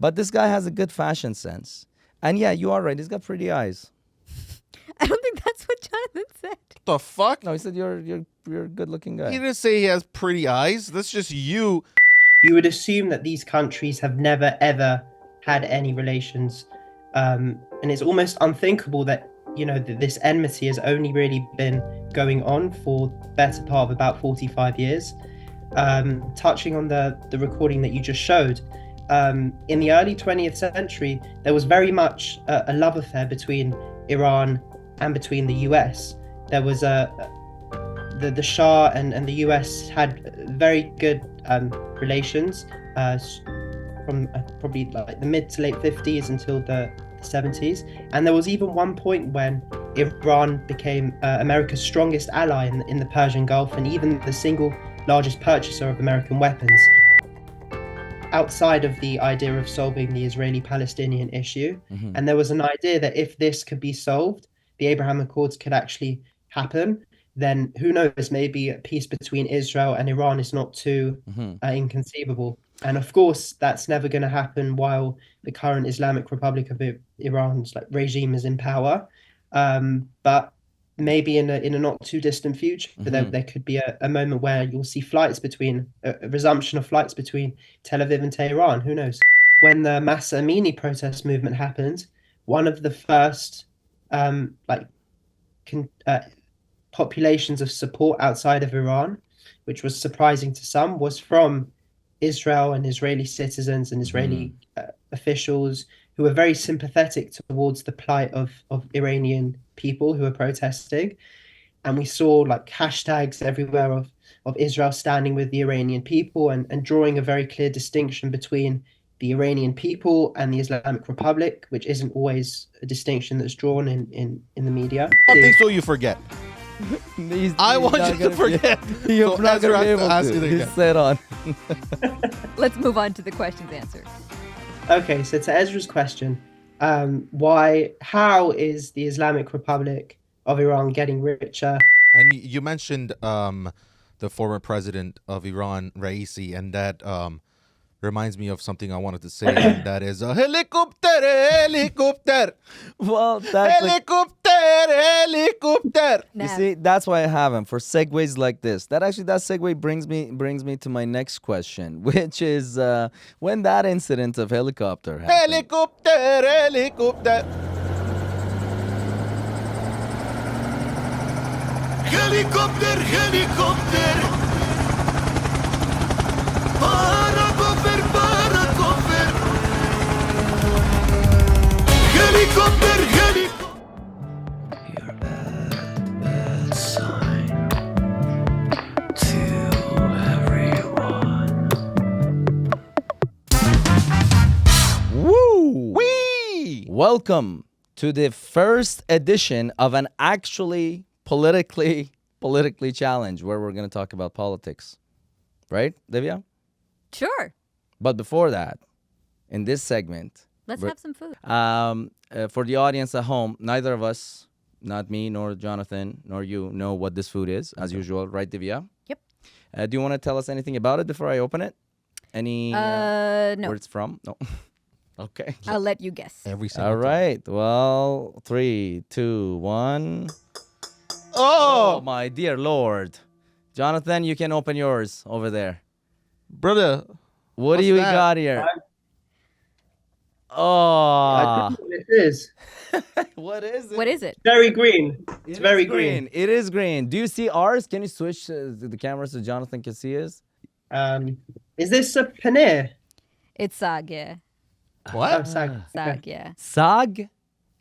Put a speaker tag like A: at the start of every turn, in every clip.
A: But this guy has a good fashion sense. And yeah, you are right. He's got pretty eyes.
B: I don't think that's what Jonathan said.
C: The fuck?
A: No, he said you're a good-looking guy.
C: He didn't say he has pretty eyes. That's just you.
D: You would assume that these countries have never ever had any relations, and it's almost unthinkable that this enmity has only really been going on for the better part of about 45 years. Touching on the recording that you just showed, in the early 20th century, there was very much a love affair between Iran and between the US. There was the Shah and the US had very good relations from probably like the mid to late 50s until the 70s. And there was even one point when Iran became America's strongest ally in the Persian Gulf, and even the single largest purchaser of American weapons. Outside of the idea of solving the Israeli-Palestinian issue, and there was an idea that if this could be solved, the Abraham Accords could actually happen, then who knows, maybe a peace between Israel and Iran is not too inconceivable. And of course, that's never going to happen while the current Islamic Republic of Iran's regime is in power. But maybe in a not too distant future, there could be a moment where you'll see a resumption of flights between Tel Aviv and Tehran. Who knows? When the Mahsa Amini protest movement happened, one of the first populations of support outside of Iran, which was surprising to some, was from Israel and Israeli citizens and Israeli officials who were very sympathetic towards the plight of Iranian people who were protesting. And we saw hashtags everywhere of Israel standing with the Iranian people and drawing a very clear distinction between the Iranian people and the Islamic Republic, which isn't always a distinction that's drawn in the media.
C: I think so. You forget. I want you to forget.
A: You're not going to be able
C: ask
A: to.
C: it again.
A: He's set on.
B: Let's move on to the questions answered.
D: Okay, so to Ezra's question, how is the Islamic Republic of Iran getting richer?
C: And you mentioned the former president of Iran, Raisi, and that reminds me of something I wanted to say, and that is a helicopter.
A: Well, that's
C: Helicopter.
A: you see, that's why I have him for segues like this. That segue brings me to my next question, which is when that incident of helicopter happened.
C: Helicopter.
E: Your bad sign to everyone.
A: Woo!
C: Wee!
A: Welcome to the first edition of an actually politically challenge where we're going to talk about politics. Right, Divya?
B: Sure.
A: But before that, in this segment,
B: Let's have some food.
A: for the audience at home, neither of us, not me, nor Jonathan, nor you, know what this food is, as usual. Right, Divya?
B: Yep.
A: Do you want to tell us anything about it before I open it? Any
B: No.
A: where it's from? No. Okay.
B: I'll let you guess.
C: Every single
A: All right. Well, 3, 2, 1.
C: Oh,
A: My dear Lord. Jonathan, you can open yours over there.
C: brother.
A: What do
C: What's
A: you
C: that?
A: got here?
D: I
A: Oh.
D: don't know what it is.
A: What is it?
B: What is it?
D: Very green. It's
A: It
D: very
A: is
D: green.
A: It is green. Do you see ours? Can you switch the camera so Jonathan can see us?
D: Is this a paneer?
B: It's Saag, yeah.
C: What?
D: Saag.
B: Saag, yeah.
A: Saag?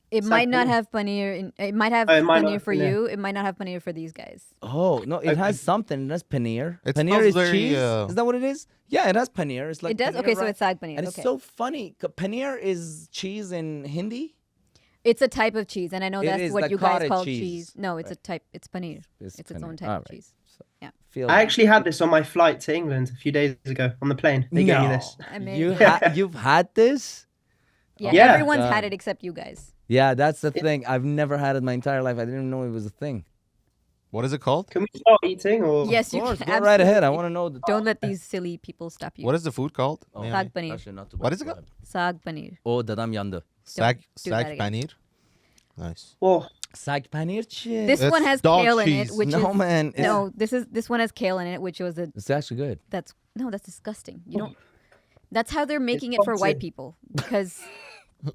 B: It
D: Saag
B: might not
D: paneer.
B: have paneer. It might have
D: Oh, it might not
B: paneer
D: have
B: for
D: paneer.
B: you. It might not have paneer for these guys.
A: Oh, no, it
D: Okay.
A: has something. It has paneer.
C: It
A: Paneer
C: smells
A: is
C: very,
A: cheese? Is that what it is? Yeah, it has paneer. It's like
B: It does?
A: paneer
B: Okay, so
A: wrap.
B: it's Saag paneer.
A: And
B: Okay.
A: it's so funny. Paneer is cheese in Hindi?
B: It's a type of cheese, and I know
A: It
B: that's
A: is
B: what
A: like
B: you guys
A: cottage
B: call
A: cheese.
B: cheese. No, it's
A: Right.
B: a type. It's paneer. It's its
A: paneer.
B: own type
A: All
B: of
A: right.
B: cheese.
A: So,
B: Yeah.
A: feel
D: I actually had this on my flight to England a few days ago on the plane. They gave me this.
B: I mean,
A: You've had this?
B: yeah,
D: Yeah.
B: everyone's
A: God.
B: had it except you guys.
A: Yeah, that's the thing. I've never had it my entire life. I didn't even know it was a thing.
C: What is it called?
D: Can we start eating or?
B: Yes, you
A: Of course,
B: can.
A: go right ahead. I
B: absolutely.
A: want to know. The
B: Don't let these silly people stop you.
C: What is the food called?
A: Oh,
C: May I-
B: Saag Paneer.
A: actually, not to
C: What is it called?
B: Saag Paneer.
A: Oh, dadam yandı.
C: Saag
B: do that
C: Saag
B: again.
C: Paneer. Nice.
D: Well,
A: Saag paneer chick.
B: This
C: It's
B: one has
C: dog
B: kale in it,
C: cheese.
B: which
A: No,
B: is
A: man, it's-
B: no. This one has kale in it, which was a
A: It's actually good.
B: that's disgusting. You don't. That's how they're making it for white
D: toxic.
B: people because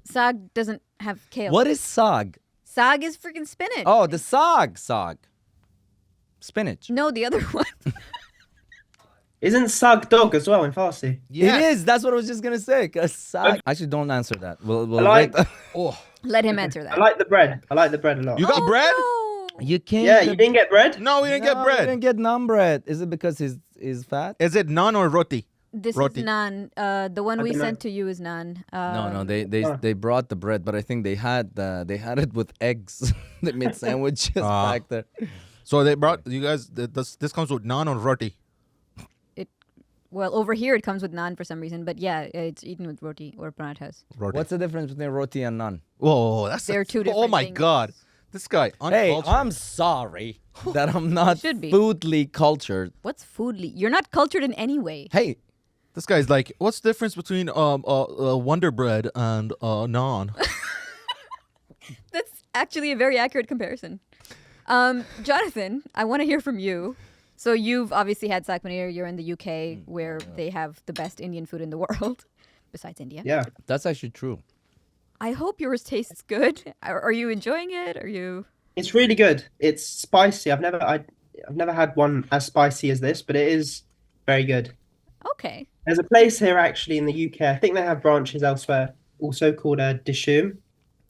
B: saag doesn't have kale.
A: What is saag?
B: Saag is freaking spinach.
A: Oh, the saag. Spinach.
B: No, the other one.
D: isn't sag dog as well in Farsi?
C: Yes.
A: It is. That's what I was just gonna say. 'Cause saag. Actually, don't answer that. We'll
D: I like-
A: wait.
C: Oh,
B: Let him answer that.
D: I like the bread. I like the bread a lot.
C: you got
B: Oh,
C: bread?
B: no.
A: You can't.
D: Yeah, you didn't get bread?
C: No, we didn't get
A: No,
C: bread.
A: We didn't get naan bread. Is it because he's fat?
C: Is it naan or roti?
B: This
C: Roti.
B: is naan. The one we
D: dunno.
B: sent to you is naan.
A: No. They brought the bread, but I think they had it with eggs. They made sandwiches back there.
C: So they brought you guys. This comes with naan or roti.
B: Well, over here it comes with naan for some reason, but yeah, it's eaten with roti or parathas.
C: Roti.
A: What's the difference between roti and naan?
C: Whoa, that's
B: They're two
C: Oh
B: different
C: my
B: things.
C: God, this guy.
A: Hey,
C: uncultured.
A: I'm sorry that I'm not
B: Should be.
A: foodly cultured.
B: What's foodly? You're not cultured in any way.
A: Hey,
C: This guy's like, what's the difference between Wonder Bread and naan?
B: That's actually a very accurate comparison. Jonathan, I want to hear from you. So you've obviously had Saag Paneer. You're in the UK where they have the best Indian food in the world, besides India.
D: Yeah.
A: that's actually true.
B: I hope yours tastes good. Are you enjoying it? Are you?
D: It's really good. It's spicy. I've never had one as spicy as this, but it is very good.
B: Okay.
D: There's a place here actually in the UK. I think they have branches elsewhere, also called Dishoom.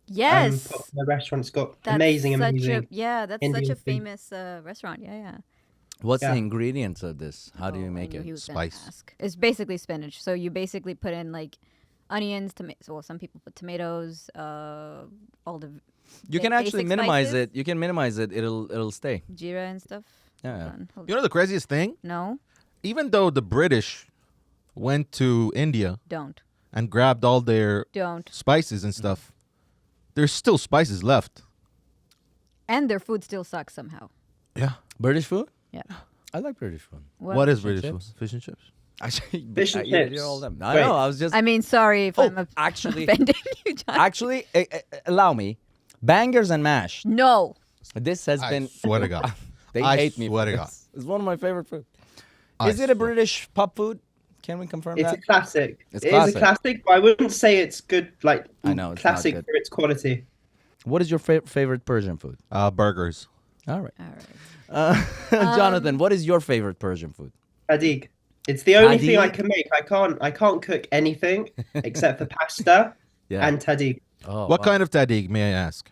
B: Yes.
D: The restaurant's got
B: That's
D: amazing.
B: that's such a
D: Indian food.
B: famous restaurant. Yeah.
A: What's the
D: Yeah.
A: ingredients of this? How do you
B: Oh, I
A: make
B: knew
A: it?
B: he was gonna
C: Spice.
B: ask. It's basically spinach. So you basically put in like onions, tomatoes. Well, some people put tomatoes. All the
A: You can
B: ba-
A: actually
B: basic
A: minimize
B: spices.
A: it. You can minimize it. It'll stay.
B: Jeera and stuff.
A: Yeah.
B: Hold on.
C: You know the craziest thing?
B: No,
C: Even though the British went to India
B: don't.
C: and grabbed all their
B: Don't.
C: spices and stuff, there's still spices left.
B: And their food still sucks somehow.
C: Yeah.
A: British food?
B: Yeah.
A: I like British food.
C: What is
A: and
C: British
A: chips?
C: food? Fish and chips.
A: Actually,
D: Fish
A: I
D: and
A: eat it
D: chips.
A: here all the time. I
D: Great.
A: know. I was just
B: I mean, sorry if I'm
A: actually
B: offending you, John.
A: actually allow me. Bangers and mash.
B: No.
A: This has
C: I
A: been.
C: swear to God.
A: They
C: I
A: hate me.
C: swear
A: for
C: to God.
A: this. It's one of my favorite food.
C: I
A: Is it a
C: swear.
A: British pub food? Can we confirm
D: It's
A: that?
D: a classic.
A: It's
D: It is
A: classic.
D: a classic, but I wouldn't say it's good. Like
A: I know, it's not
D: classic
A: good.
D: for its quality.
A: What is your favorite Persian food?
C: Burgers.
A: All right.
B: All right.
A: Jonathan, what is your favorite Persian food?
D: Tadig. It's the only thing I
A: Tadig?
D: can make. I can't cook anything except for pasta
A: Yeah.
D: and tadig.
A: Oh,
C: What
A: wow.
C: kind of tadig, may I ask?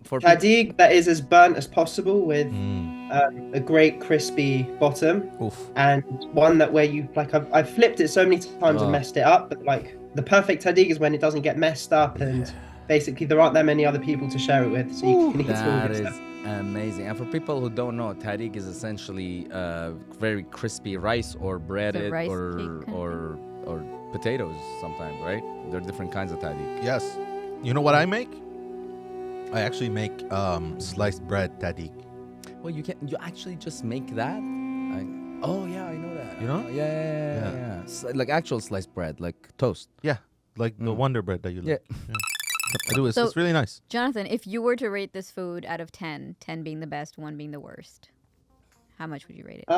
A: For people-
D: Tadig that is as burnt as possible with
C: Mm.
D: a great crispy bottom
C: Oof.
D: and one that where you like I've flipped it so many times
A: Oh.
D: and messed it up, but like the perfect tadig is when it doesn't get messed up and basically there aren't that many other people to share it with, so you can eat all
A: That
D: good
A: is
D: stuff.
A: amazing. And for people who don't know, tahdig is essentially very crispy rice or breaded
B: rice
A: or
B: cake kind
A: or potatoes sometimes, right? There are different kinds of tahdig.
C: Yes. You know what I make? I actually make sliced bread tadig.
A: Well, you actually just make that. Oh yeah, I know that.
C: You know?
A: Yeah. Like actual sliced bread, like toast.
C: Yeah. Like the Wonder Bread that you like.
A: Yeah.
C: I do it.
B: So-
C: It's really nice.
B: Jonathan, if you were to rate this food out of 10, 10 being the best, 1 being the worst, how much would you rate it?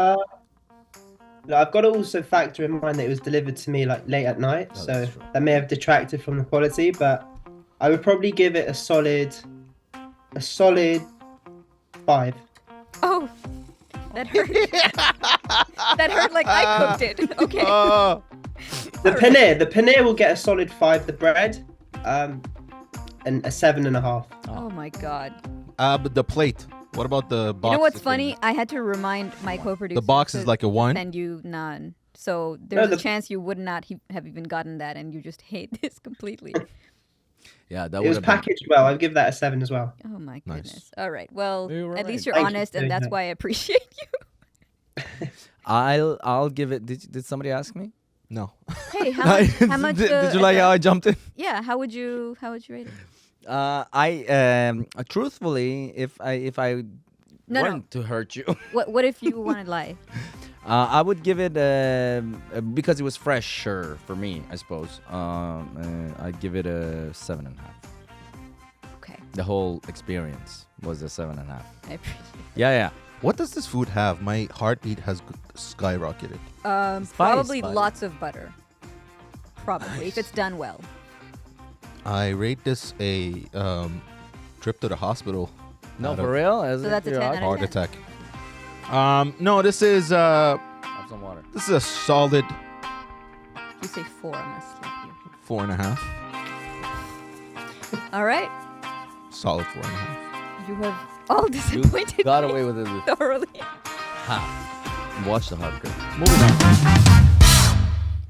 D: Look, I've got to also factor in mind that it was delivered to me like late at night,
A: Oh,
D: so
A: that's true.
D: that may have detracted from the quality, but I would probably give it a solid 5.
B: Oh, that hurt. That hurt like I cooked it. Okay.
D: The paneer will get a solid 5. The bread, and a 7.5.
B: Oh my God.
C: But the plate. What about the box?
B: You know what's
C: that
B: funny?
C: came
B: I had to remind my co-producer.
C: The box is
B: to
C: like a 1.
B: send you none. So there's
D: the-
B: a chance you would not have even gotten that, and you just hate this completely.
A: Yeah, that
D: It
A: would
D: was
A: have been.
D: package well. I'd give that a 7 as well.
B: Oh my
C: Nice.
B: goodness. All right. Well,
A: You were
B: at least
A: right.
B: you're
D: Thank you
B: honest,
D: for
B: and
D: doing
B: that's
D: that.
B: why I appreciate you.
A: I'll give it. Did somebody ask me?
C: No.
B: Hey, how much?
A: Did you like how I jumped in?
B: Yeah. How would you rate it?
A: I truthfully, if I
B: No, no.
A: want to hurt you.
B: What if you want to lie?
A: I would give it because it was fresher for me, I suppose. I'd give it a 7.5.
B: Okay,
A: The whole experience was a 7.5.
B: I appreciate.
A: Yeah.
C: What does this food have? My heartbeat has skyrocketed.
B: Probably
A: spice.
B: lots of butter. Probably if it's done well.
C: I rate this a trip to the hospital.
A: No,
C: out
A: for
C: of
A: real?
B: So that's a 10 out of
C: heart
B: 10.
C: attack. No, this is
A: Have some water.
C: a solid
B: If you say 4, I'm gonna slap you.
C: 4.5.
B: All right,
C: Solid 4.5.
B: you have all disappointed
A: Got
B: me
A: away with it.
B: thoroughly.
A: Ha. Watch the heartbreak. Moving on.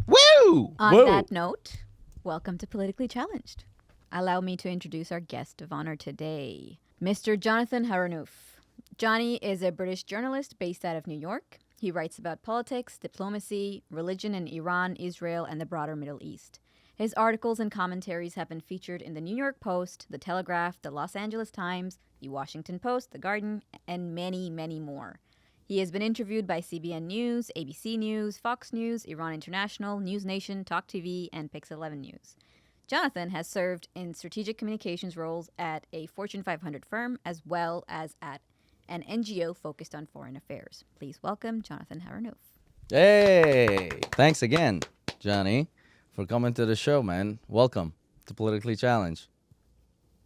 C: Woo!
B: On
A: Whoa.
B: that note, welcome to Politically Challenged. Allow me to introduce our guest of honor today, Mr. Jonathan Harounoff. Johnny is a British journalist based out of New York. He writes about politics, diplomacy, religion in Iran, Israel, and the broader Middle East. His articles and commentaries have been featured in the New York Post, the Telegraph, the Los Angeles Times, the Washington Post, the Guardian, and many, many more. He has been interviewed by CBN News, ABC News, Fox News, Iran International, News Nation, Talk TV, and Pix 11 News. Jonathan has served in strategic communications roles at a Fortune 500 firm as well as at an NGO focused on foreign affairs. Please welcome Jonathan Harounoff.
A: Hey, thanks again, Johnny, for coming to the show, man. Welcome to Politically Challenged.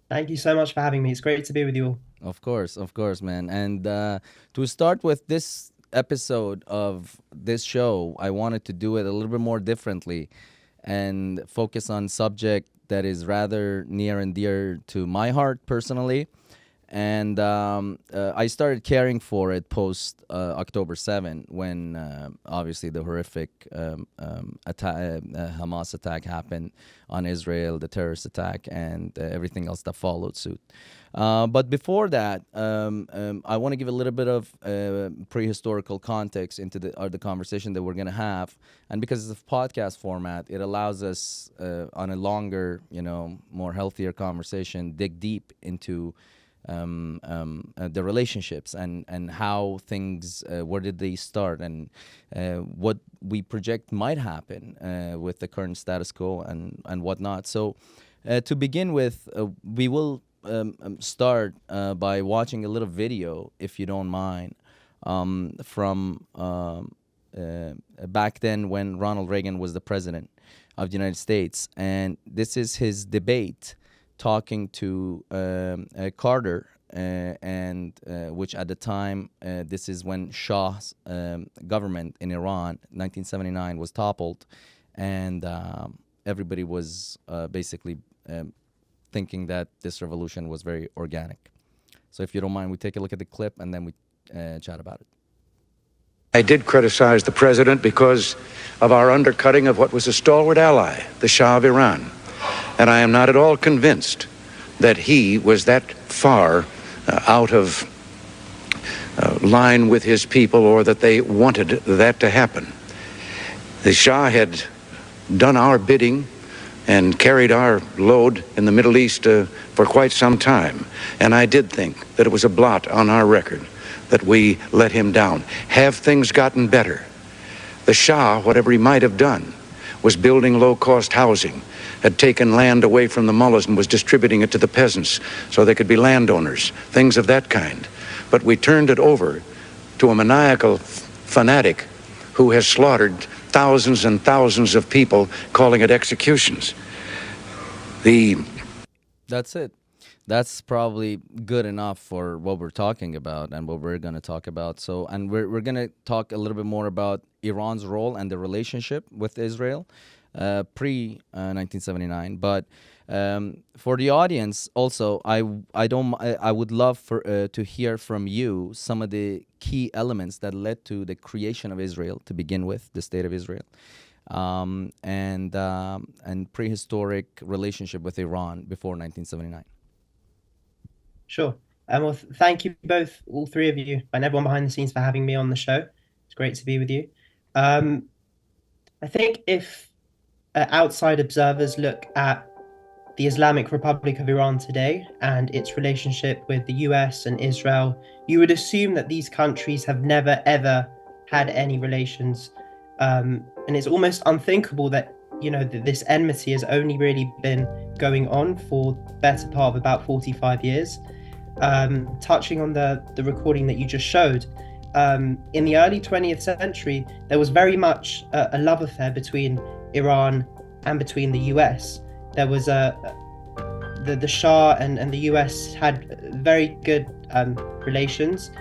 D: Thank you so much for having me. It's great to be with you all.
A: Of course, man. And to start with this episode of this show, I wanted to do it a little bit more differently and focus on subject that is rather near and dear to my heart personally. And I started caring for it post October 7, when obviously the horrific Hamas attack happened on Israel, the terrorist attack, and everything else that followed suit. But before that, I want to give a little bit of prehistorical context into the conversation that we're going to have. And because it's a podcast format, it allows us on a longer, more healthier conversation, dig deep into the relationships and how things, where did they start, and what we project might happen with the current status quo and whatnot. So to begin with, we will start by watching a little video, if you don't mind, from back then when Ronald Reagan was the president of the United States. And this is his debate talking to Carter, and which at the time, this is when Shah's government in Iran, 1979, was toppled, and everybody was basically thinking that this revolution was very organic. So if you don't mind, we take a look at the clip and then we chat about it.
F: I did criticize the president because of our undercutting of what was a stalwart ally, the Shah of Iran. And I am not at all convinced that he was that far out of line with his people, or that they wanted that to happen. The Shah had done our bidding and carried our load in the Middle East for quite some time. And I did think that it was a blot on our record that we let him down. Have things gotten better? The Shah, whatever he might have done, was building low-cost housing, had taken land away from the mullahs and was distributing it to the peasants so they could be landowners, things of that kind. But we turned it over to a maniacal fanatic who has slaughtered thousands and thousands of people, calling it executions.
A: That's it. That's probably good enough for what we're talking about and what we're going to talk about. So, and we're going to talk a little bit more about Iran's role and the relationship with Israel pre 1979. But for the audience, also, I would love to hear from you some of the key elements that led to the creation of Israel to begin with, the state of Israel, and prehistoric relationship with Iran before 1979.
D: Sure. Well, thank you both, all three of you, and everyone behind the scenes for having me on the show. It's great to be with you. I think if outside observers look at the Islamic Republic of Iran today and its relationship with the US and Israel, you would assume that these countries have never ever had any relations. And it's almost unthinkable that, this enmity has only really been going on for the better part of about 45 years. Touching on the recording that you just showed, in the early 20th century, there was very much a love affair between Iran and between the US. There was the Shah and the US had very good relations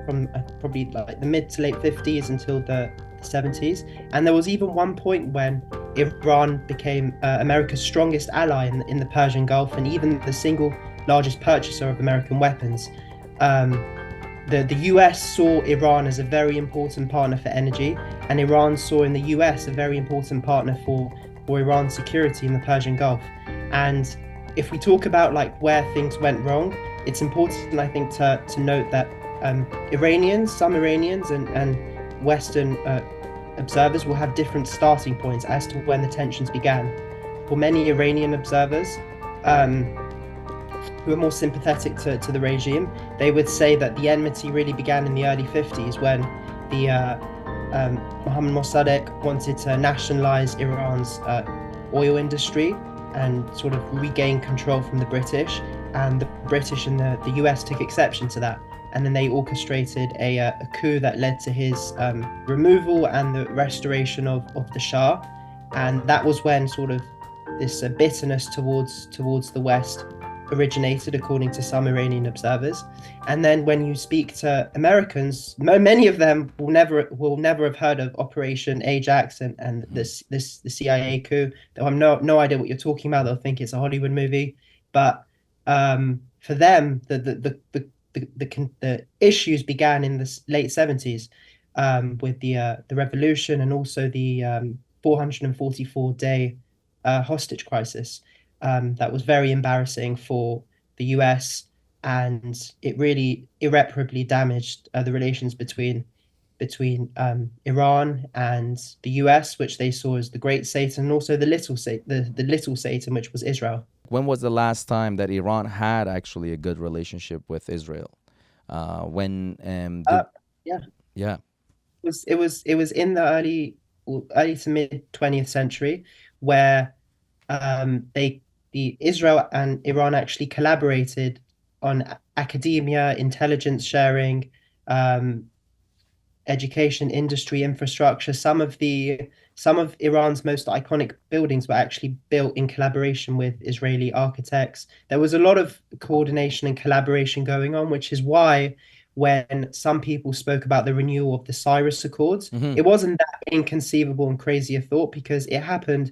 D: from probably like the mid to late 50s until the 70s. And there was even one point when Iran became America's strongest ally in the Persian Gulf, and even the single largest purchaser of American weapons. The US saw Iran as a very important partner for energy, and Iran saw in the US a very important partner for Iran's security in the Persian Gulf. And if we talk about like where things went wrong, it's important, I think, to note that some Iranians and Western observers will have different starting points as to when the tensions began. For many Iranian observers, who are more sympathetic to the regime, they would say that the enmity really began in the early 50s when the Mohammad Mossadegh wanted to nationalize Iran's oil industry and sort of regain control from the British, and the British and the US took exception to that. And then they orchestrated a coup that led to his removal and the restoration of the Shah. And that was when sort of this bitterness towards the West originated, according to some Iranian observers. And then when you speak to Americans, many of them will never have heard of Operation Ajax and the CIA coup. They'll have no idea what you're talking about. They'll think it's a Hollywood movie. But for them, the issues began in the late 70s with the revolution, and also the 444-day hostage crisis. That was very embarrassing for the US, and it really irreparably damaged the relations between Iran and the US, which they saw as the great Satan, and also the little Satan, which was Israel.
A: When was the last time that Iran had actually a good relationship with Israel? Yeah.
D: It was in the early to mid 20th century, where Israel and Iran actually collaborated on academia, intelligence sharing, education, industry, infrastructure. Some of Iran's most iconic buildings were actually built in collaboration with Israeli architects. There was a lot of coordination and collaboration going on, which is why when some people spoke about the renewal of the Cyrus Accords, it wasn't that inconceivable and crazy a thought, because it happened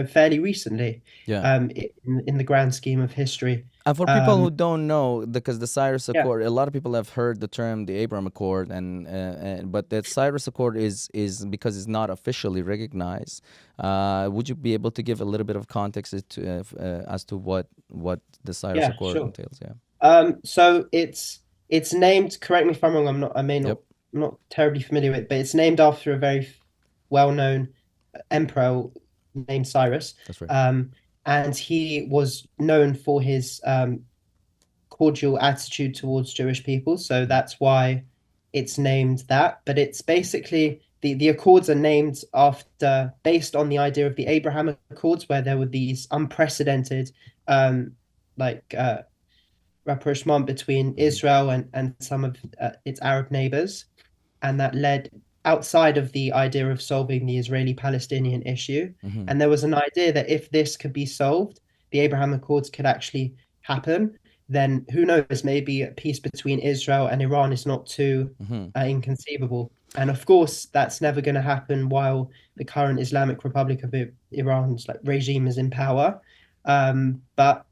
D: fairly recently, in the grand scheme of history.
A: And for people who don't know, because the Cyrus Accord, a lot of people have heard the term the Abraham Accord, but the Cyrus Accord is because it's not officially recognized. Would you be able to give a little bit of context as to what the Cyrus Accord entails? Yeah.
D: So it's named. Correct me if I'm wrong. I'm not terribly familiar with it, but it's named after a very well-known emperor named Cyrus.
A: That's right.
D: And he was known for his cordial attitude towards Jewish people, so that's why it's named that. But it's basically the Accords are named based on the idea of the Abraham Accords, where there were these unprecedented rapprochement between Israel and some of its Arab neighbors, and that led outside of the idea of solving the Israeli-Palestinian issue. And there was an idea that if this could be solved, the Abraham Accords could actually happen, then who knows, maybe a peace between Israel and Iran is not too inconceivable. And of course, that's never going to happen while the current Islamic Republic of Iran's regime is in power. But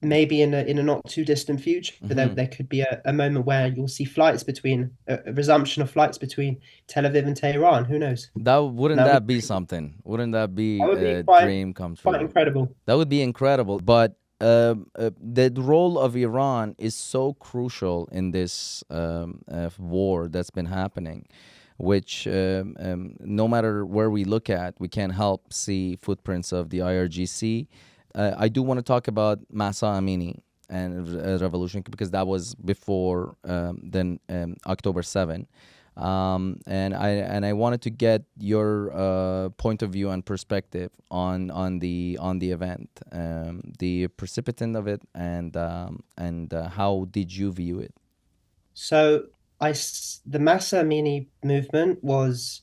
D: maybe in a not too distant future, there could be a moment where you'll see a resumption of flights between Tel Aviv and Tehran. Who knows?
A: Wouldn't that be something? Wouldn't that be a dream come true?
D: Quite incredible.
A: That would be incredible. But the role of Iran is so crucial in this war that's been happening. which no matter where we look at, we can help see footprints of the IRGC. I do want to talk about Mahsa Amini and revolution, because that was before then October 7. And I wanted to get your point of view and perspective on the event, the precipitant of it, and how did you view it?
D: So the Mahsa Amini movement was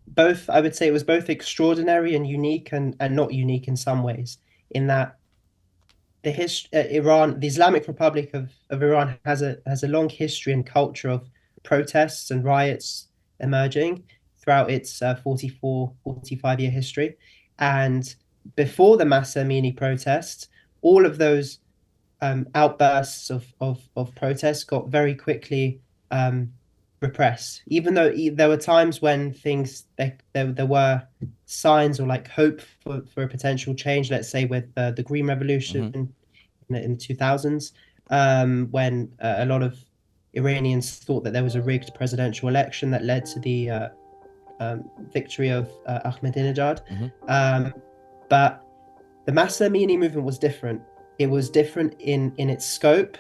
D: both, I would say it was both extraordinary and unique, and not unique in some ways, in that the Islamic Republic of Iran has a long history and culture of protests and riots emerging throughout its 45-year history. And before the Mahsa Amini protests, all of those outbursts of protest got very quickly repressed. Even though there were times when there were signs or like hope for a potential change, let's say with the Green Revolution in the 2000s, when a lot of Iranians thought that there was a rigged presidential election that led to the victory of Ahmadinejad. But the Mahsa Amini movement was different. It was different in its scope,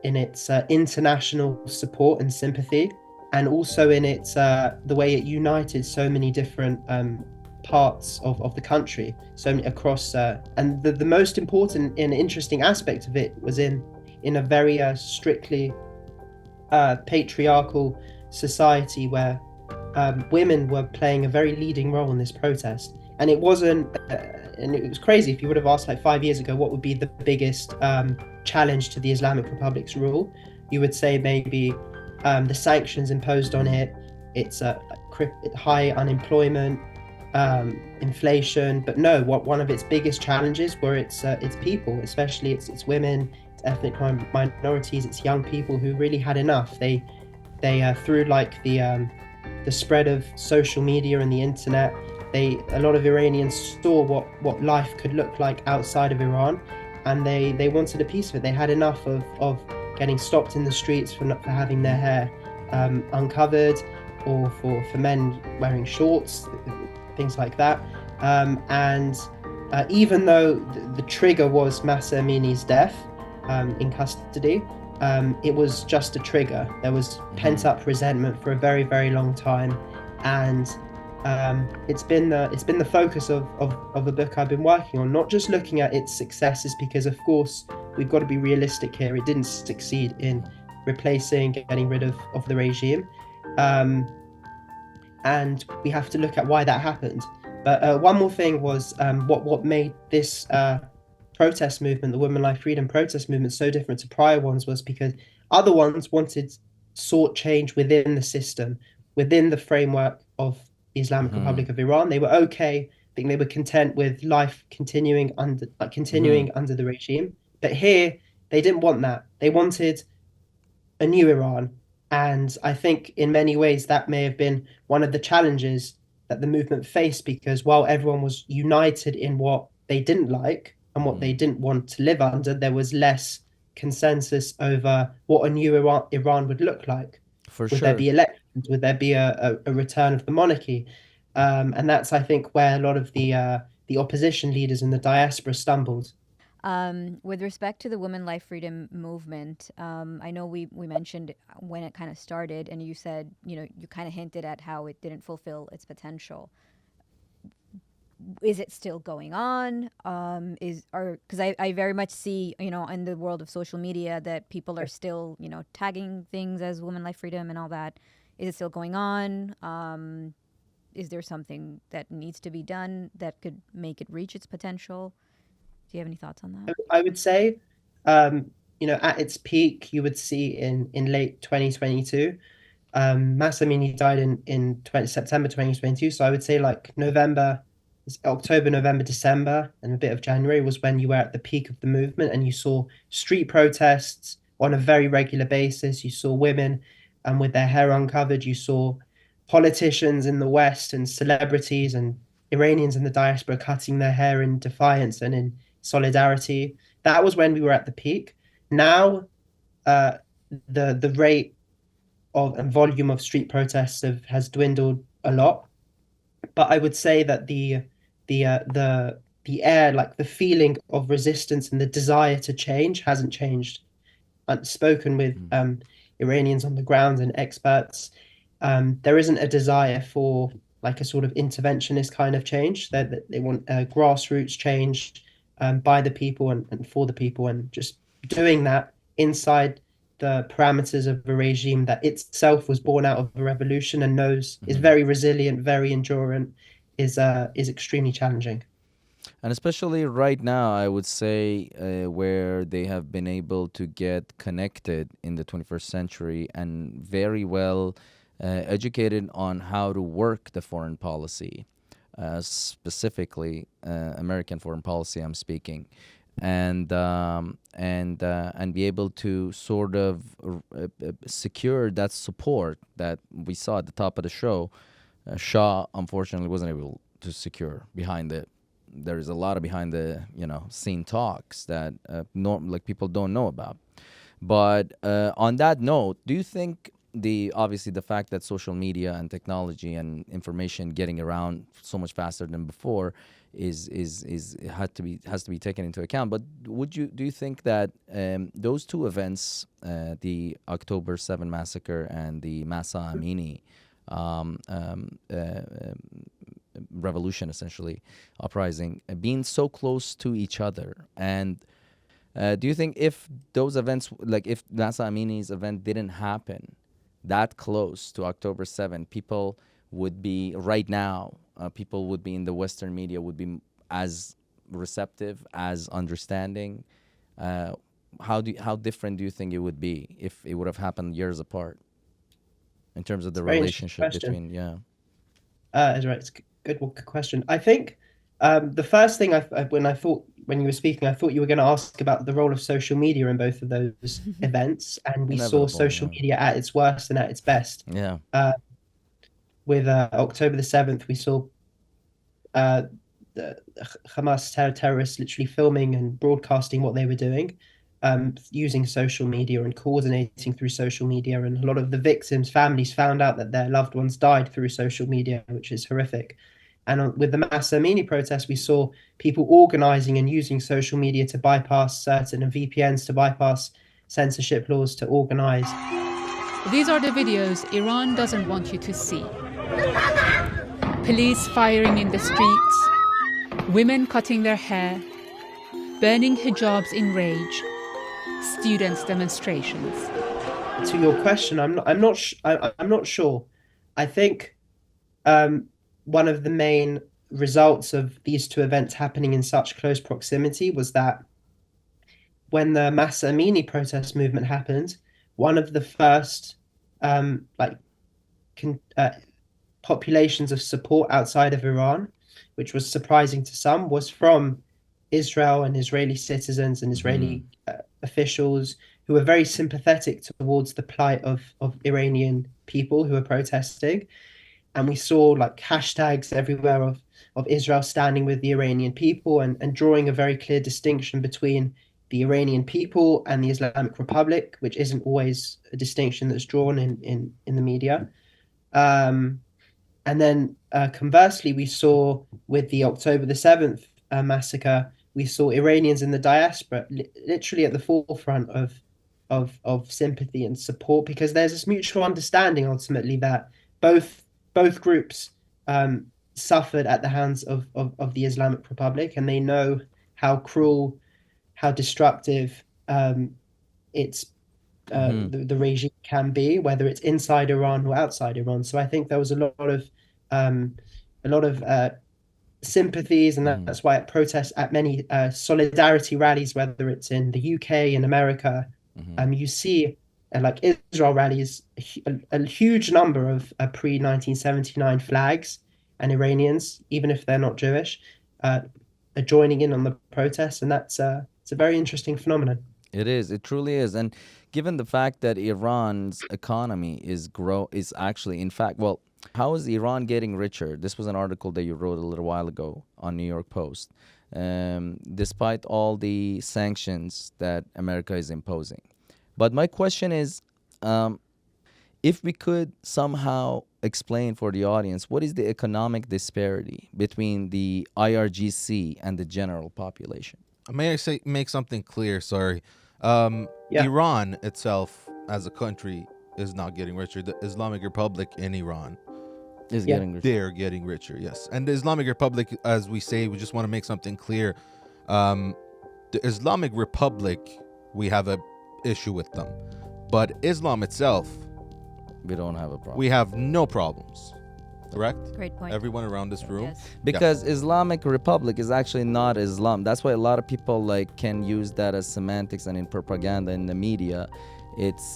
D: in its international support and sympathy, and also in its the way it united so many different parts of the country, so many across. And the most important and interesting aspect of it was in a very strictly patriarchal society where women were playing a very leading role in this protest. And it wasn't, and it was crazy. If you would have asked like 5 years ago, what would be the biggest challenge to the Islamic Republic's rule, you would say maybe the sanctions imposed on it, its high unemployment, inflation. But no, one of its biggest challenges were its people, especially its women, its ethnic minorities, its young people who really had enough. They through like the spread of social media and the internet, a lot of Iranians saw what life could look like outside of Iran, and they wanted a piece of it. They had enough of getting stopped in the streets for having their hair uncovered, or for men wearing shorts, things like that. And even though the trigger was Mahsa Amini's death in custody, it was just a trigger. There was pent-up resentment for a very, very long time, and it's been the focus of the book I've been working on, not just looking at its successes, because of course we've got to be realistic here. It didn't succeed in getting rid of the regime, and we have to look at why that happened. But one more thing was what made this protest movement, the Women Life Freedom protest movement, so different to prior ones, was because other ones sought change within the system, within the framework of the Islamic Republic of Iran. They were okay. I think they were content with life continuing under the regime. But here, they didn't want that. They wanted a new Iran. And I think in many ways that may have been one of the challenges that the movement faced, because while everyone was united in what they didn't like and what they didn't want to live under, there was less consensus over what a new Iran would look like.
A: For
D: Would
A: sure.
D: there be elections? Would there be a return of the monarchy? And that's, I think, where a lot of the opposition leaders in the diaspora stumbled.
B: With respect to the Women Life Freedom movement, I know we mentioned when it kind of started, and you said, you kind of hinted at how it didn't fulfill its potential. Is it still going on? Because I very much see, in the world of social media, that people are still, tagging things as Women Life Freedom and all that. Is it still going on? Is there something that needs to be done that could make it reach its potential? Do you have any thoughts on that?
D: I would say, at its peak, you would see in late 2022. Mahsa Amini died in September 2022. So I would say like October, November, December, and a bit of January was when you were at the peak of the movement, and you saw street protests on a very regular basis. You saw women with their hair uncovered. You saw politicians in the West and celebrities and Iranians in the diaspora cutting their hair in defiance and in solidarity. That was when we were at the peak. Now, the rate of and volume of street protests has dwindled a lot. But I would say that the air, like the feeling of resistance and the desire to change, hasn't changed. I've spoken with Iranians on the ground and experts. There isn't a desire for like a sort of interventionist kind of change. They want grassroots change by the people and for the people, and just doing that inside the parameters of a regime that itself was born out of a revolution and knows is very resilient, very endurant, is extremely challenging.
A: And especially right now, I would say, where they have been able to get connected in the 21st century and very well educated on how to work the foreign policy, specifically American foreign policy, I'm speaking, and be able to sort of secure that support that we saw at the top of the show. Shah, unfortunately, wasn't able to secure behind it. There is a lot of behind the scene talks that people don't know about. But on that note, do you think obviously the fact that social media and technology and information getting around so much faster than before has to be taken into account? But do you think that those two events, the October 7 massacre and the Mahsa Amini revolution, essentially uprising, being so close to each other, and do you think if those events, like if Mahsa Amini's event didn't happen that close to October 7, people would be right now, people would be in the Western media would be as receptive, as understanding? How different do you think it would be if it would have happened years apart in terms of the relationship between?
D: It's a good question. I think the first thing when you were speaking, I thought you were going to ask about the role of social media in both of those events, and we saw social media at its worst and at its best.
A: Yeah.
D: With October the 7th, we saw the Hamas terrorists literally filming and broadcasting what they were doing, using social media and coordinating through social media. And a lot of the victims' families found out that their loved ones died through social media, which is horrific. And with the Mahsa Amini protest, we saw people organizing and using social media to bypass certain VPNs, to bypass censorship laws, to organize.
G: These are the videos Iran doesn't want you to see. Police firing in the streets, women cutting their hair, burning hijabs in rage, students' demonstrations.
D: To your question, I'm not sure. I think one of the main results of these two events happening in such close proximity was that when the Mahsa Amini protest movement happened, one of the first populations of support outside of Iran, which was surprising to some, was from Israel and Israeli citizens and Israeli officials who were very sympathetic towards the plight of Iranian people who were protesting. And we saw like hashtags everywhere of Israel standing with the Iranian people and drawing a very clear distinction between the Iranian people and the Islamic Republic, which isn't always a distinction that's drawn in the media. And then conversely, we saw with the October the 7th massacre, we saw Iranians in the diaspora literally at the forefront of sympathy and support, because there's this mutual understanding ultimately that both groups suffered at the hands of the Islamic Republic, and they know how cruel, how destructive the regime can be, whether it's inside Iran or outside Iran. So I think there was a lot of sympathies, and that's why at protests, at many solidarity rallies, whether it's in the UK and America, you see like Israel rallies, a huge number of pre-1979 flags, and Iranians, even if they're not Jewish, are joining in on the protests, and it's a very interesting phenomenon.
A: It is. It truly is. And given the fact that Iran's economy is actually, in fact, well, how is Iran getting richer? This was an article that you wrote a little while ago on New York Post. Despite all the sanctions that America is imposing. But my question is, if we could somehow explain for the audience what is the economic disparity between the IRGC and the general population.
C: May I say make something clear? Sorry.
D: Yeah.
C: Iran itself as a country is not getting richer. The Islamic Republic in Iran,
A: Is
D: Yeah.
A: getting rich.
C: they're getting richer. Yes, and the Islamic Republic, as we say, we just want to make something clear. The Islamic Republic, we have a issue with them, but Islam itself,
A: We don't have a problem.
C: we have no problems. Correct?
B: Great point.
C: Everyone around this room.
B: Yes.
A: Because Islamic Republic is actually not Islam. That's why a lot of people like can use that as semantics, and in propaganda in the media, it's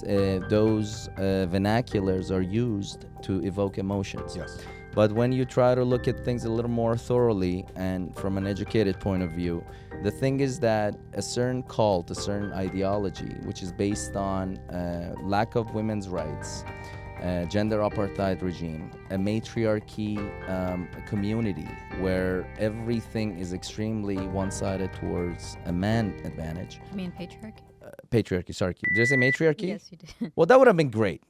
A: those vernaculars are used to evoke emotions.
C: Yes.
A: But when you try to look at things a little more thoroughly and from an educated point of view, the thing is that a certain cult, a certain ideology, which is based on lack of women's rights, gender apartheid regime, a matriarchy community where everything is extremely one-sided towards a man advantage.
B: I mean patriarchy.
A: Patriarchy, sorry. Did I say matriarchy?
B: Yes, you did.
A: Well, that would have been great.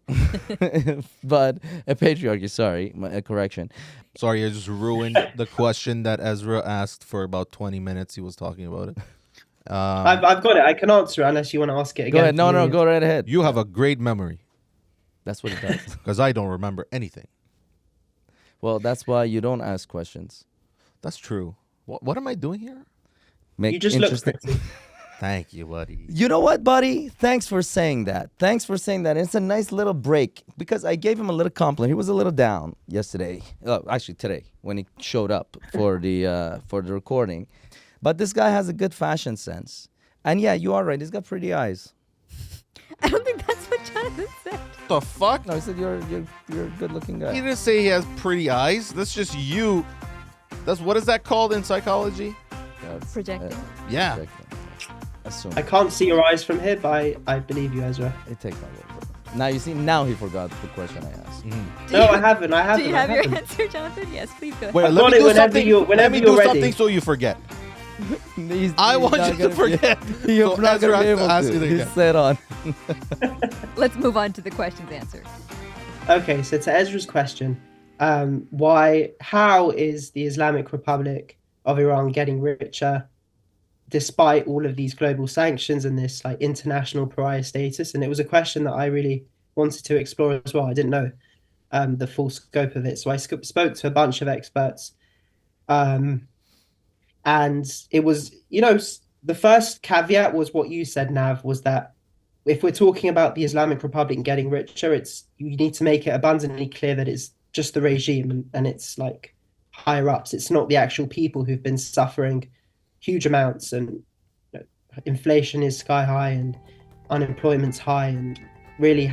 A: But a patriarchy, sorry, a correction.
C: Sorry, I just ruined the question that Ezra asked for about 20 minutes. He was talking about it.
D: I've got it. I can answer it unless you want to ask it again.
A: Go ahead. No,
D: for me.
A: go right ahead.
C: You have a great memory
A: That's what it does.
C: because I don't remember anything.
A: Well, that's why you don't ask questions.
C: That's true. What am I doing here?
A: Make
D: You just look
A: interesting.
D: pretty.
C: Thank you, buddy.
A: You know what, buddy? Thanks for saying that. Thanks for saying that. It's a nice little break because I gave him a little compliment. He was a little down yesterday. Actually, today when he showed up for the recording. But this guy has a good fashion sense. And yeah, you are right. He's got pretty eyes.
B: I don't think that's what Jonathan said.
C: The fuck?
A: No, he said you're a good-looking
C: He
A: guy.
C: didn't say he has pretty eyes. That's just you. That's what is that called in psychology?
A: That's,
B: Projecting.
C: Yeah.
A: projecting. Assume.
D: I can't see your eyes from here, but I believe you, Ezra.
A: It takes my word for it. Now you see. Now he forgot the question I asked.
D: No, I haven't. I haven't.
B: Do you
D: I
B: have your
D: haven't.
B: answer, Jonathan? Yes, please go ahead.
C: Wait,
D: I've
C: let
D: got
C: me
D: it
C: do
D: whenever
C: something.
D: you-
C: Let
D: whenever
C: me
D: you're
C: do
D: ready.
C: something so you forget.
A: He's
C: I
A: he's
C: want
A: not
C: you to
A: gonna be-
C: forget.
A: You're
C: So
A: not
C: Ezra
A: gonna be
C: has to
A: able
C: ask
A: to.
C: it
A: He's
C: again.
A: set on.
B: Let's move on to the questions answered.
D: Okay, so to Ezra's question, how is the Islamic Republic of Iran getting richer despite all of these global sanctions and this like international pariah status? And it was a question that I really wanted to explore as well. I didn't know the full scope of it, so I spoke to a bunch of experts, and it was, the first caveat was what you said, Nav, was that if we're talking about the Islamic Republic getting richer, you need to make it abundantly clear that it's just the regime and it's like higher ups. It's not the actual people who've been suffering huge amounts, and inflation is sky high and unemployment's high and really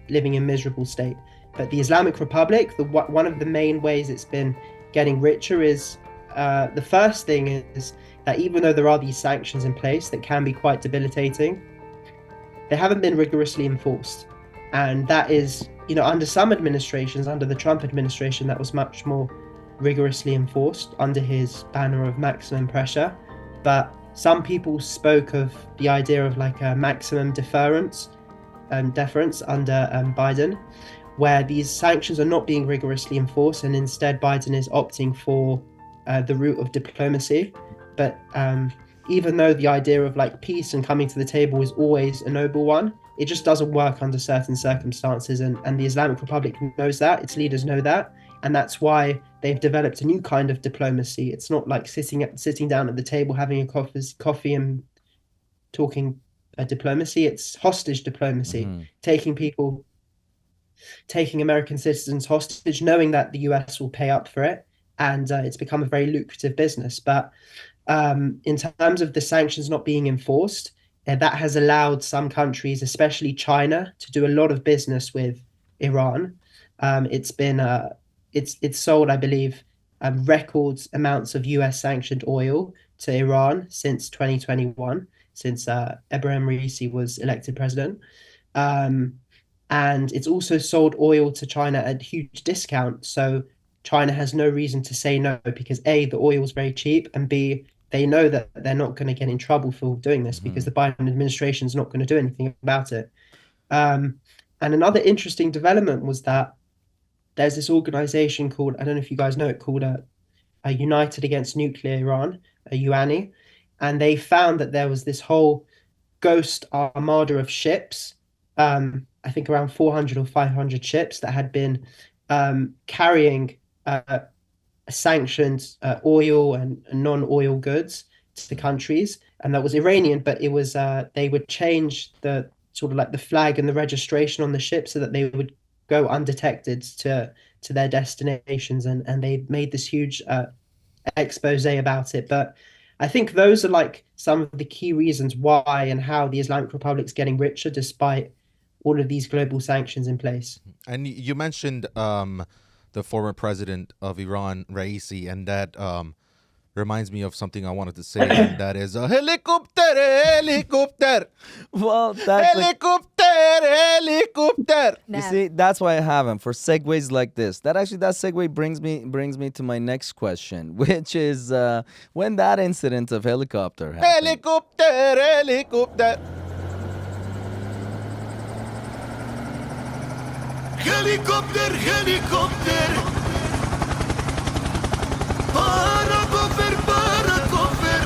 D: living in miserable state. But the Islamic Republic, one of the main ways it's been getting richer is the first thing is that even though there are these sanctions in place that can be quite debilitating, they haven't been rigorously enforced. And that is, under some administrations, under the Trump administration, that was much more rigorously enforced under his banner of maximum pressure. But some people spoke of the idea of like a maximum deference deference under Biden, where these sanctions are not being rigorously enforced, and instead Biden is opting for the route of diplomacy. But even though the idea of like peace and coming to the table is always a noble one, it just doesn't work under certain circumstances, and the Islamic Republic knows that, its leaders know that, and that's why they've developed a new kind of diplomacy. It's not like sitting down at the table having a coffee and talking diplomacy. It's hostage diplomacy, taking American citizens hostage, knowing that the US will pay up for it, and it's become a very lucrative business. But in terms of the sanctions not being enforced, that has allowed some countries, especially China, to do a lot of business with Iran. It's sold, I believe, record amounts of US sanctioned oil to Iran since 2021, since Ebrahim Raisi was elected president. And it's also sold oil to China at a huge discount. So China has no reason to say no, because A, the oil is very cheap, and B, they know that they're not going to get in trouble for doing this because the Biden administration is not going to do anything about it. And another interesting development was that there's this organization called, I don't know if you guys know it, called United Against Nuclear Iran, UANI, and they found that there was this whole ghost armada of ships, I think around 400 or 500 ships that had been carrying sanctioned oil and non-oil goods to the countries, and that was Iranian, but it was they would change the sort of like the flag and the registration on the ship so that they would go undetected to their destinations, and they made this huge expose about it. But I think those are like some of the key reasons why and how the Islamic Republic's getting richer despite all of these global sanctions in place.
C: And you mentioned the former president of Iran, Raisi, and that reminds me of something I wanted to say, and that is a helicopter, helicopter.
A: Well, that's
C: Helicopter.
A: you see, that's why I have him for segues like this. That segue brings me to my next question, which is when that incident of helicopter happened.
C: Helicopter.
E: Helicopter, helicopter. Paracofer, paracofer.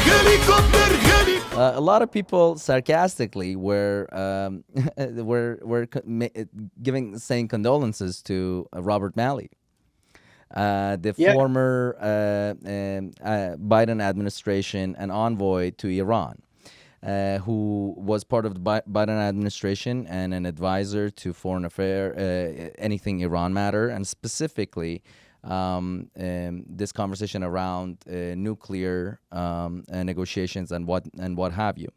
E: Helicopter, helicopter.
A: A lot of people sarcastically were saying condolences to Robert Malley, the former Biden administration and envoy to Iran, who was part of the Biden administration and an advisor to foreign affairs, anything Iran matter, and specifically this conversation around nuclear negotiations and what have you.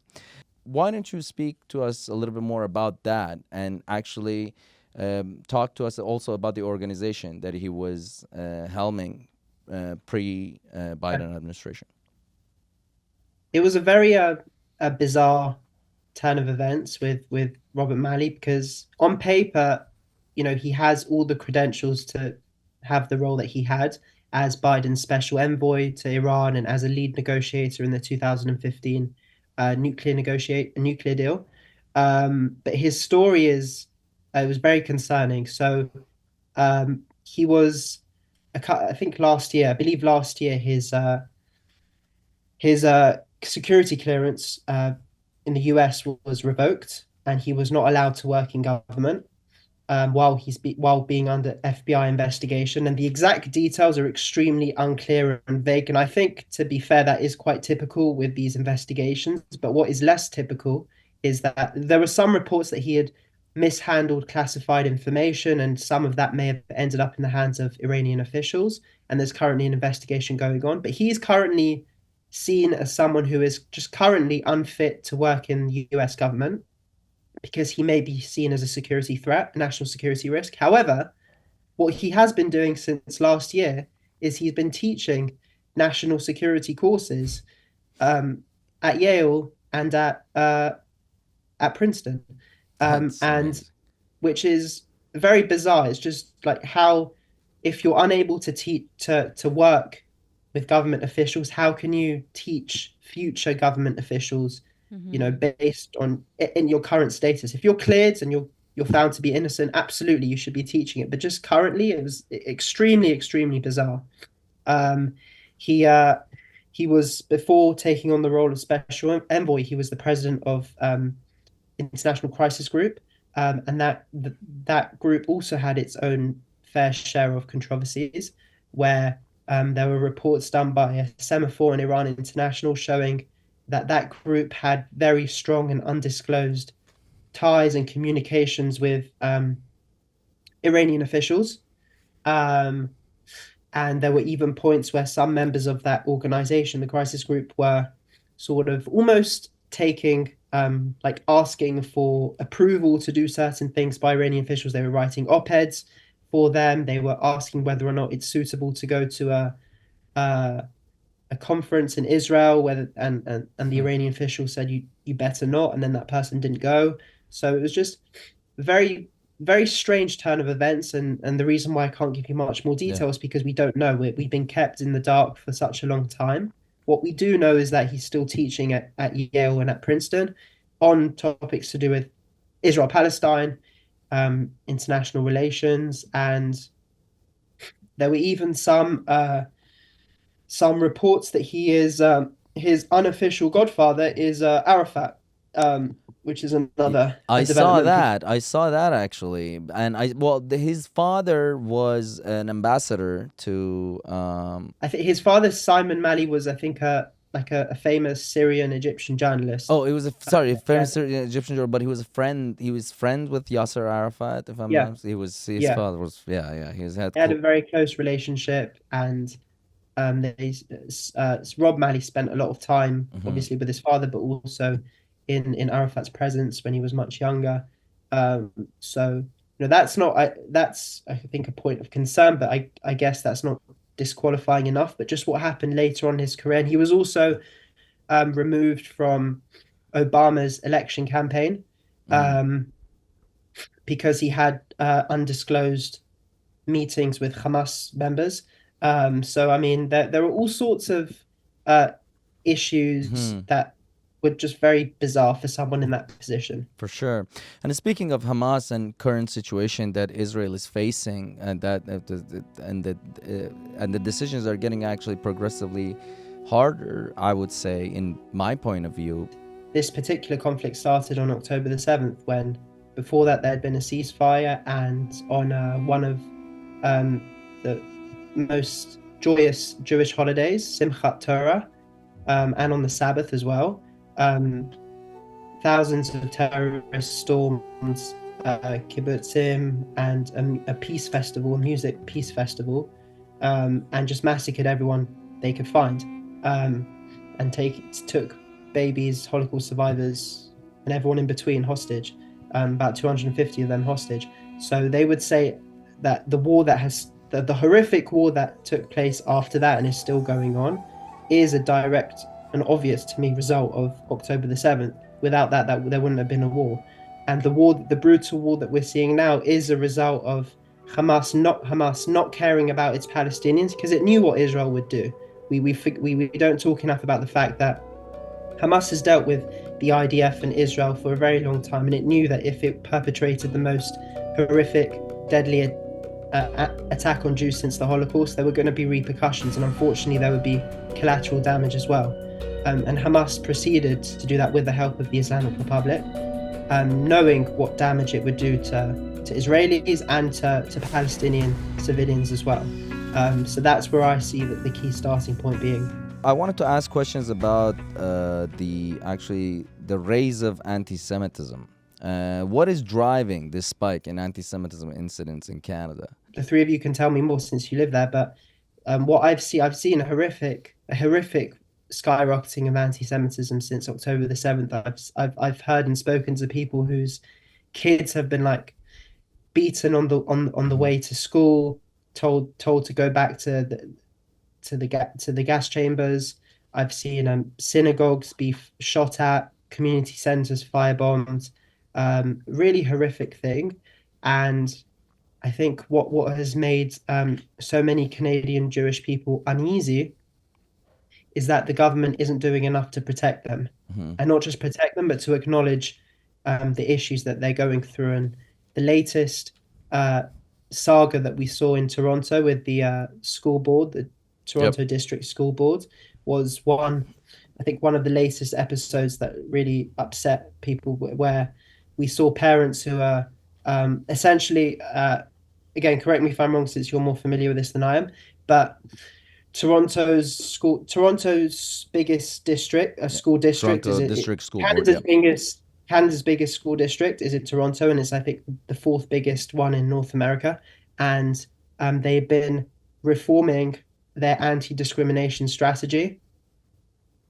A: Why don't you speak to us a little bit more about that, and actually talk to us also about the organization that he was helming pre-Biden administration?
D: It was a very a bizarre turn of events with Robert Malley, because on paper, he has all the credentials to have the role that he had as Biden's special envoy to Iran and as a lead negotiator in the 2015 nuclear deal. But his story it was very concerning. So he was, I think last year, his security clearance in the US was revoked, and he was not allowed to work in government while being under FBI investigation. And the exact details are extremely unclear and vague. And I think, to be fair, that is quite typical with these investigations. But what is less typical is that there were some reports that he had mishandled classified information, and some of that may have ended up in the hands of Iranian officials. And there's currently an investigation going on. But he's currently seen as someone who is just currently unfit to work in the US government, because he may be seen as a security threat, a national security risk. However, what he has been doing since last year is he's been teaching national security courses at Yale and at Princeton, and which is very bizarre. It's just like how, if you're unable to to work with government officials, how can you teach future government officials? Based on in your current status. If you're cleared and you're found to be innocent, absolutely you should be teaching it. But just currently, it was extremely, extremely bizarre. He was, before taking on the role of special envoy, he was the president of International Crisis Group, and that group also had its own fair share of controversies, where there were reports done by a semaphore in Iran International showing that group had very strong and undisclosed ties and communications with Iranian officials. And there were even points where some members of that organization, the crisis group, were sort of almost taking, asking for approval to do certain things by Iranian officials. They were writing op-eds for them. They were asking whether or not it's suitable to go to a conference in Israel, and the Iranian official said you better not, and then that person didn't go. So it was just very, very strange turn of events, and the reason why I can't give you much more detail is because we don't know. We've been kept in the dark for such a long time. What we do know is that he's still teaching at Yale and at Princeton, on topics to do with Israel-Palestine, international relations, and there were even some reports that he is his unofficial godfather is Arafat, which is another
A: I saw
D: development.
A: that. I saw that actually, and his father was an ambassador to.
D: I think his father Simon Mali was, I think, a famous Syrian Egyptian journalist.
A: Oh, it was a famous Syrian Egyptian journalist, but he was a friend. He was friends with Yasser Arafat. If I'm
D: Yeah.
A: not, mistaken. He was his
D: Yeah.
A: father was He was
D: They had a very close relationship, and Rob Mali spent a lot of time, obviously, with his father, but also in Arafat's presence when he was much younger. So that's I think a point of concern, but I guess that's not disqualifying enough. But just what happened later on in his career, and he was also removed from Obama's election campaign because he had undisclosed meetings with Hamas members. So I mean, there are all sorts of issues that were just very bizarre for someone in that position.
A: For sure. And speaking of Hamas and current situation that Israel is facing, and the decisions are getting actually progressively harder, I would say, in my point of view.
D: This particular conflict started on October the 7th, when before that there had been a ceasefire, and on one of the most joyous Jewish holidays, Simchat Torah, and on the Sabbath as well, thousands of terrorists stormed kibbutzim and a peace festival, a music peace festival, and just massacred everyone they could find, and took babies, Holocaust survivors, and everyone in between hostage, about 250 of them hostage. So they would say that the horrific war that took place after that and is still going on is a direct and obvious to me result of October the 7th. Without that there wouldn't have been a war. And the brutal war that we're seeing now is a result of Hamas not caring about its Palestinians, because it knew what Israel would do. We don't talk enough about the fact that Hamas has dealt with the IDF and Israel for a very long time, and it knew that if it perpetrated the most horrific, deadly attack on Jews since the Holocaust, there were going to be repercussions, and unfortunately there would be collateral damage as well. And Hamas proceeded to do that with the help of the Islamic Republic, knowing what damage it would do to Israelis and to Palestinian civilians as well. So that's where I see the key starting point being.
A: I wanted to ask questions about the rise of anti-Semitism. What is driving this spike in anti-Semitism incidents in Canada?
D: The three of you can tell me more since you live there, but what I've seen a horrific skyrocketing of anti-Semitism since October the 7th. I've heard and spoken to people whose kids have been like beaten on the way to school, told to go back to the gas chambers. I've seen synagogues be shot at, community centers firebombed. Really horrific thing. And I think what has made so many Canadian Jewish people uneasy is that the government isn't doing enough to protect them, and not just protect them, but to acknowledge the issues that they're going through. And the latest saga that we saw in Toronto with the school board, the Toronto District School Board, was one of the latest episodes that really upset people, where we saw parents who are essentially, again, correct me if I'm wrong since you're more familiar with this than I am, but Toronto's biggest district, school district,
A: Toronto
D: is
A: District School
D: Canada's
A: Board.
D: Canada's biggest school district is in Toronto, and it's, I think, the fourth biggest one in North America. And they've been reforming their anti-discrimination strategy,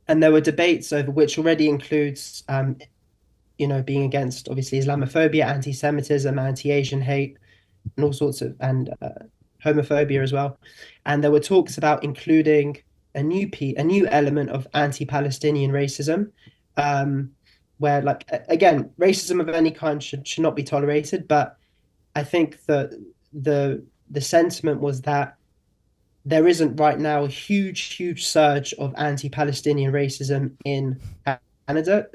D: and there were debates over which already includes, being against obviously Islamophobia, anti-Semitism, anti-Asian hate, and all sorts of homophobia as well. And there were talks about including a new element of anti-Palestinian racism, where, like, again, racism of any kind should not be tolerated. But I think that the sentiment was that there isn't right now a huge surge of anti-Palestinian racism in Canada,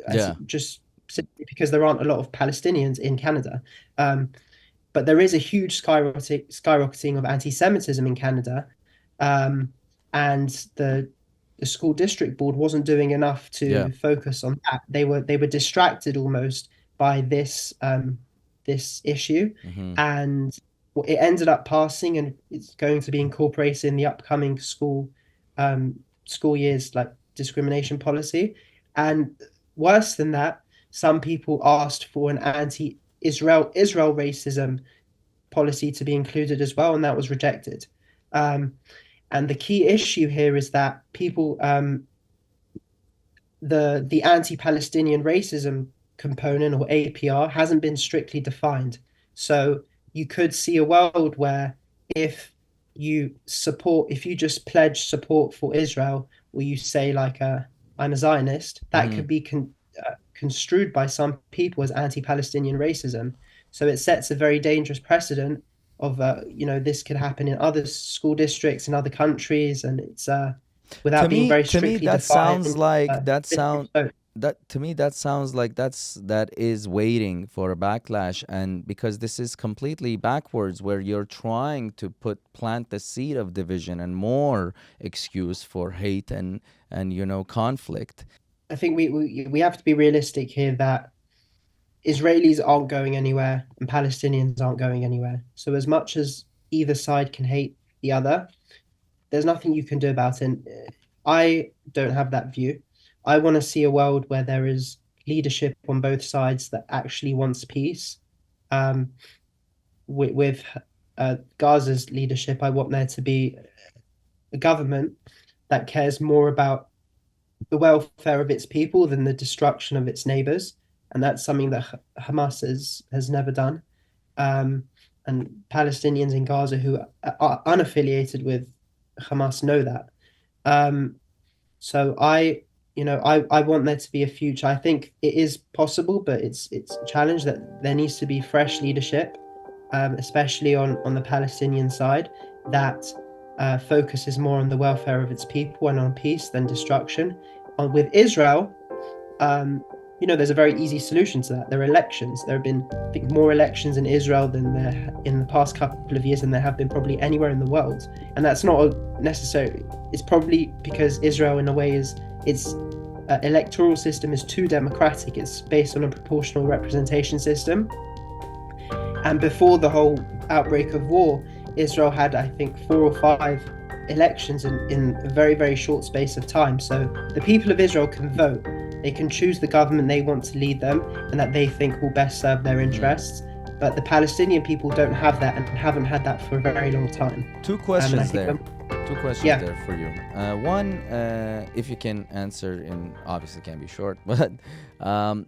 D: just simply because there aren't a lot of Palestinians in Canada. But there is a huge skyrocketing of anti-Semitism in Canada, and the school district board wasn't doing enough
A: Yeah.
D: to focus on that. They were distracted almost by this issue,
A: Hmm.
D: and it ended up passing, and it's going to be incorporated in the upcoming school years like discrimination policy. And worse than that, some people asked for an anti-Israel racism policy to be included as well, and that was rejected. And the key issue here is that people, the anti-Palestinian racism component or APR hasn't been strictly defined. So you could see a world where if you just pledge support for Israel, or you say like I'm a Zionist, that could be construed by some people as anti-Palestinian racism. So it sets a very dangerous precedent of this could happen in other school districts in other countries, and it's without being very
A: To me
D: strictly
A: that
D: defined.
A: sounds like
D: So
A: that is waiting for a backlash, and because this is completely backwards, where you're trying to plant the seed of division and more excuse for hate and conflict.
D: I think we have to be realistic here that Israelis aren't going anywhere and Palestinians aren't going anywhere. So as much as either side can hate the other, there's nothing you can do about it. And I don't have that view. I want to see a world where there is leadership on both sides that actually wants peace. With Gaza's leadership, I want there to be a government that cares more about the welfare of its people than the destruction of its neighbors. And that's something that Hamas has never done. And Palestinians in Gaza who are unaffiliated with Hamas know that. So I want there to be a future. I think it is possible, but it's a challenge that there needs to be fresh leadership, especially on the Palestinian side, that focuses more on the welfare of its people and on peace than destruction. With Israel, there's a very easy solution to that. There are elections. There have been, I think, more elections in Israel than there in the past couple of years than there have been probably anywhere in the world. And that's not necessarily. It's probably because Israel, in a way, its electoral system is too democratic. It's based on a proportional representation system. And before the whole outbreak of war, Israel had, I think, 4 or 5 elections in a very, very short space of time. So the people of Israel can vote. They can choose the government they want to lead them and that they think will best serve their interests. But the Palestinian people don't have that and haven't had that for a very long time.
A: Two questions there.
D: Yeah.
A: There for you. One, if you can answer, and obviously can't be short, but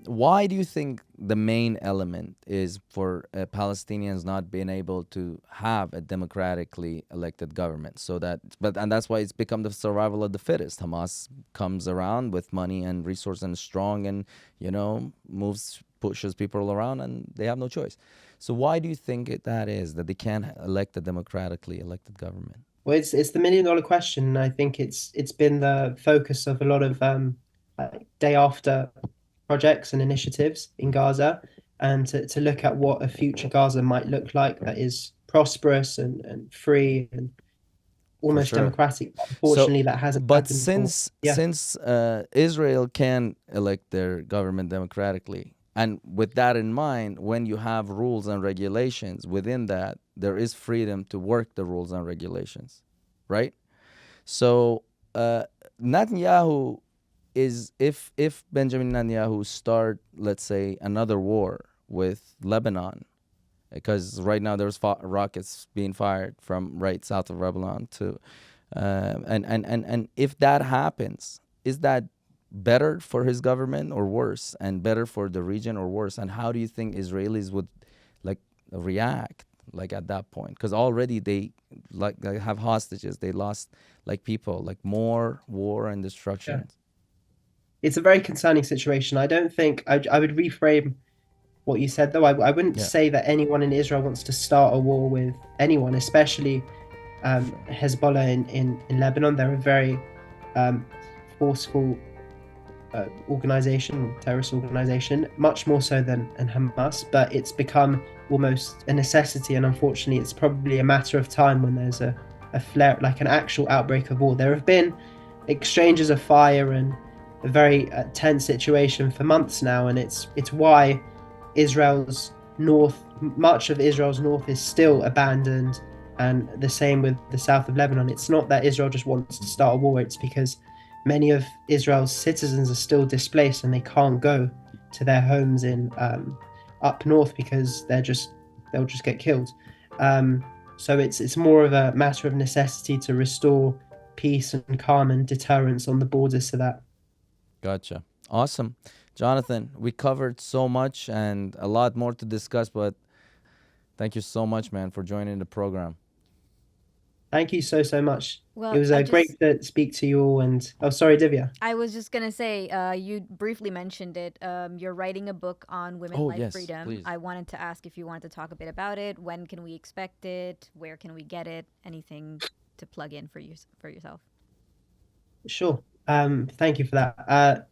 A: why do you think the main element is for Palestinians not being able to have a democratically elected government? And that's why it's become the survival of the fittest. Hamas comes around with money and resources and strong, and pushes people around, and they have no choice. So why do you think that is that they can't elect a democratically elected government?
D: Well, it's the $1 million question. And I think it's been the focus of a lot of day after projects and initiatives in Gaza, and to look at what a future Gaza might look like that is prosperous and free and almost democratic. Unfortunately, that hasn't
A: But
D: happened
A: since Israel can elect their government democratically, and with that in mind, when you have rules and regulations within that, there is freedom to work the rules and regulations, right? So Netanyahu is, if Benjamin Netanyahu start, let's say, another war with Lebanon, because right now there's rockets being fired from right south of Lebanon to, and if that happens, is that better for his government or worse, and better for the region or worse? And how do you think Israelis would react at that point? Because already they have hostages, they lost people, more war and destruction.
D: Yeah. It's a very concerning situation. I don't think I would reframe what you said, though. I wouldn't say that anyone in Israel wants to start a war with anyone, especially Hezbollah in Lebanon. They're a very forceful terrorist organization, much more so than Hamas. But it's become almost a necessity, and unfortunately, it's probably a matter of time when there's a flare, like an actual outbreak of war. There have been exchanges of fire and a very tense situation for months now, and it's why Israel's north, much of Israel's north, is still abandoned, and the same with the south of Lebanon. It's not that Israel just wants to start a war, it's because many of Israel's citizens are still displaced and they can't go to their homes in up north because they'll just get killed. So it's more of a matter of necessity to restore peace and calm and deterrence on the borders to that.
A: Gotcha. Awesome. Jonathan, we covered so much and a lot more to discuss, but thank you so much, man, for joining the program.
D: Thank you so much.
B: Well,
D: it was great to speak to you all. And oh, sorry, Divya.
B: I was just gonna say, you briefly mentioned it. You're writing a book on women, life,
A: yes,
B: freedom.
A: please.
B: I wanted to ask if you wanted to talk a bit about it. When can we expect it? Where can we get it? Anything to plug in for yourself?
D: Sure. Thank you for that.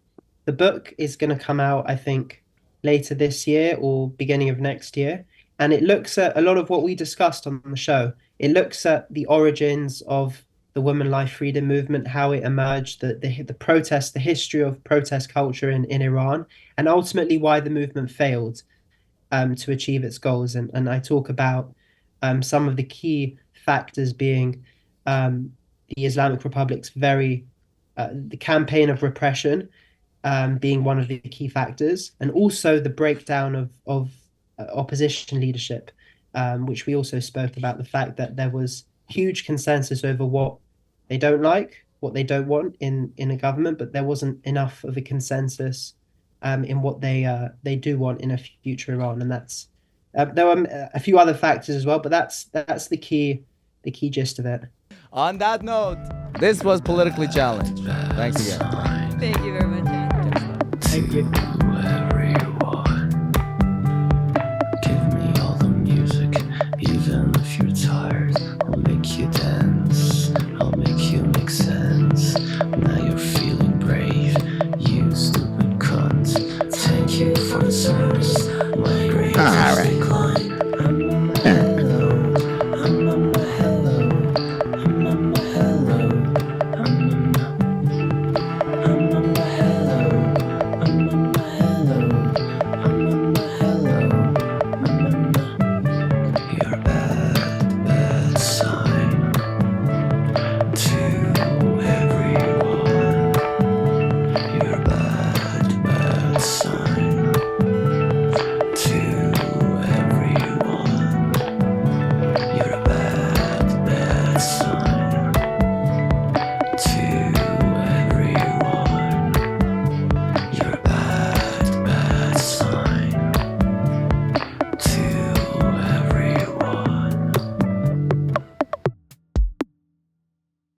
D: The book is going to come out, I think, later this year or beginning of next year. And it looks at a lot of what we discussed on the show. It looks at the origins of the women life freedom movement, how it emerged, the protest, the history of protest culture in Iran, and ultimately why the movement failed to achieve its goals. And I talk about some of the key factors being the Islamic Republic's the campaign of repression being one of the key factors, and also the breakdown of opposition leadership, which we also spoke about, the fact that there was huge consensus over what they don't like, what they don't want in a government, but there wasn't enough of a consensus in what they do want in a future Iran. And that's there were a few other factors as well, but that's the key gist of it.
A: On that note, this was Politically Challenged. Thanks again.
B: Thank you very much.
D: Thank you.